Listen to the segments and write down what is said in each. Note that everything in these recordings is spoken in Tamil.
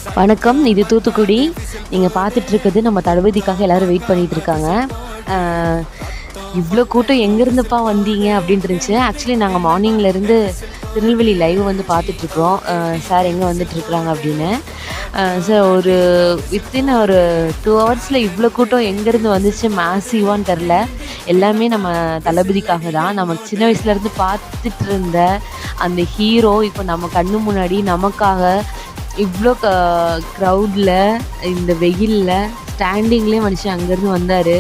வணக்கம். இது தூத்துக்குடி. நீங்க பார்த்துட்ருக்குது நம்ம தளபதிக்காக எல்லாரும் வெயிட் பண்ணிட்டு இருக்காங்க. அ "இவ்ளோ கூட்டம் எங்கேருந்துப்பா வந்தீங்க?" அப்படின்ட்டு இருந்துச்சு. ஆக்சுவலி நாங்க மார்னிங்லேருந்து திருநெல்வேலி லைவ் வந்து பார்த்துட்ருக்குறோம். சார் எங்கே வந்துட்டுருக்குறாங்க அப்படின்னு. சார் ஒரு வித்தின் ஒரு 2 ஹவர்ஸில் இவ்ளோ கூட்டம் எங்கேருந்து வந்துச்சு மேசிவான்னு தெரில. எல்லாமே நம்ம தளபதிக்காக தான். நம்ம சின்ன வயசுலேருந்து பார்த்துட்டு இருந்த அந்த ஹீரோ இப்போ நம்ம கண்ணு முன்னாடி நமக்காக இவ்ளோ க்ரௌட்ல, இந்த வெயில்ல, ஸ்டாண்டிங்லேயே மனுஷன் அங்கேருந்து வந்தாரு.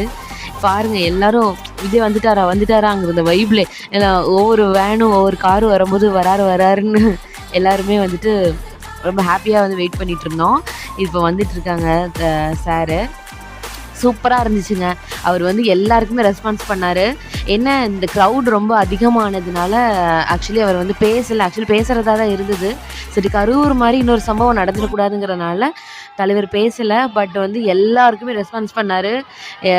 பாருங்க எல்லாரும் விஜய் வந்துட்டாரா வந்துட்டாராங்கிற இந்த வைப்ல ஏன்னா ஒவ்வொரு வேனும், ஒவ்வொரு காரும் வரும்போது வராரு வராருன்னு எல்லாருமே வந்துட்டு ரொம்ப ஹாப்பியா வந்து வெயிட் பண்ணிட்டு இருந்தோம். இப்போ வந்துட்டுருக்காங்க சாரு. சூப்பரா இருந்துச்சுங்க. அவர் வந்து எல்லாருக்குமே ரெஸ்பான்ஸ் பண்ணாரு. என்ன இந்த க்ரவுட் ரொம்ப அதிகமானதுனால ஆக்சுவலி அவர் வந்து பேசல. ஆக்சுவலி பேசுறதா தான் இருந்தது. சரி கரூர் மாரி இன்னொரு சம்பவம் நடந்துடக்கூடாதுங்கிறனால தலைவர் பேசல. பட் வந்து எல்லாருக்குமே ரெஸ்பான்ஸ் பண்ணாரு. எ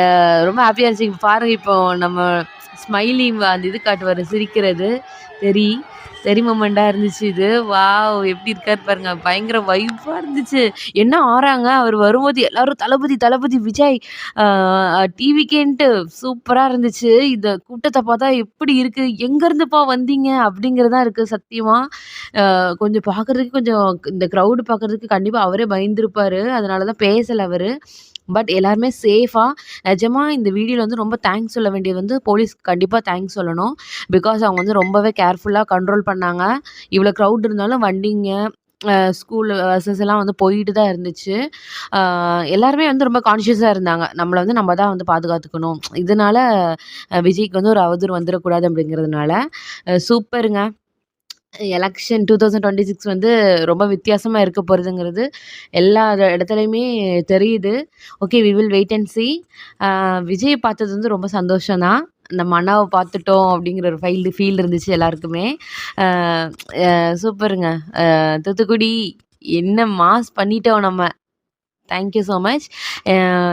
ரொம்ப ஹாப்பியா இருந்துச்சு. இப்ப பாருங்க இப்போ நம்ம ஸ்மைலி அந்த இது காட்டுவாரு சிரிக்கிறது. தெறி தெறி மொமெண்டா இருந்துச்சு இது. வாவ்! எப்படி இருக்காரு பாருங்க. பயங்கர வைபா இருந்துச்சு. என்ன ஆறாங்க அவர் வரும்போது எல்லாரும் தளபதி, தளபதி விஜய் டிவிக்கேன்ட்டு சூப்பரா இருந்துச்சு. இந்த கூட்டத்த பார்த்தா எப்படி இருக்கு? எங்கேருந்துப்பா வந்தீங்க? அப்படிங்கிறது தான் இருக்கு சத்தியமா. கொஞ்சம் பார்க்கறதுக்கு கொஞ்சம் இந்த க்ரவுட் பார்க்கறதுக்கு கண்டிப்பா அவரே பயந்துருப்பாரு. அதனால தான் பேசல அவரு. பட் எல்லாருமே சேஃபா நிஜமா இந்த வீடியோல வந்து ரொம்ப தேங்க்ஸ் சொல்ல வேண்டியது வந்து போலீஸ்க்கு கண்டிப்பா தேங்க்ஸ் சொல்லணும். பிகாஸ் அவங்க வந்து ரொம்பவே கேர்ஃபுல்லா கண்ட்ரோல் பண்ணாங்க. இவ்வளோ க்ரவுட் இருந்தாலும் வண்டிங்க, ஸ்கூல் பஸ்ஸஸ் எல்லாம் வந்து போயிட்டு தான் இருந்துச்சு. அ எல்லாருமே வந்து ரொம்ப கான்ஷியஸா இருந்தாங்க. நம்மள வந்து நம்ம தான் வந்து பாதுகாத்துக்கணும். இதனால விஜய்க்கு வந்து ஒரு அவதூறு வந்துரக்கூடாது அப்படிங்கிறதுனால. சூப்பருங்க. எலக்ஷன் 2026 வந்து ரொம்ப வித்தியாசமா இருக்க போறதுங்கிறது எல்லா இடத்துலயுமே தெரியுது. Okay we will wait and see. Vijay பார்த்தது வந்து ரொம்ப சந்தோஷம் தான். நம்ம அண்ணாவ பார்த்துட்டோம் அப்படிங்கிற ஒரு ஃபீல் இருந்துச்சு எல்லாருக்குமே. அ அ சூப்பருங்க. தூத்துக்குடி என்ன மாஸ் பண்ணிட்டோம் நம்ம. Thank you so much.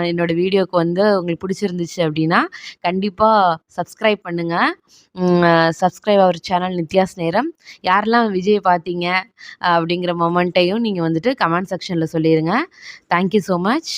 என்னோட வீடியோக்கு வந்து உங்களுக்கு பிடிச்சிருந்துச்சு அப்படின்னா, கண்டிப்பா சப்ஸ்கிரைப் பண்ணுங்க. சப்ஸ்கிரைப் அவர் சேனல் நித்யாஸ் நேரம். யாரெல்லாம் விஜய பார்த்தீங்க அப்படிங்கிற மொமெண்ட்டையும் நீங்க வந்துட்டு கமெண்ட் செக்ஷன்ல சொல்லிருங்க. Thank you so much.